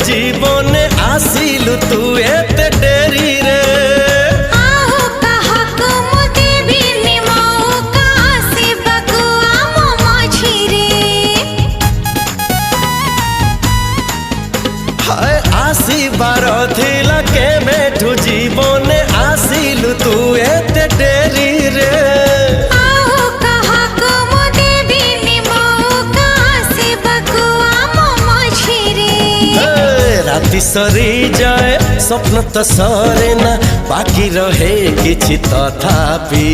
जीवने आसिलु तू एते डेरी रे। आसीबार थिला के बेठू जीवने आसिलु तू एते डेरी रे। राति सरी जाए स्वप्न तो सरे ना बाकी रहे किछि तथापि।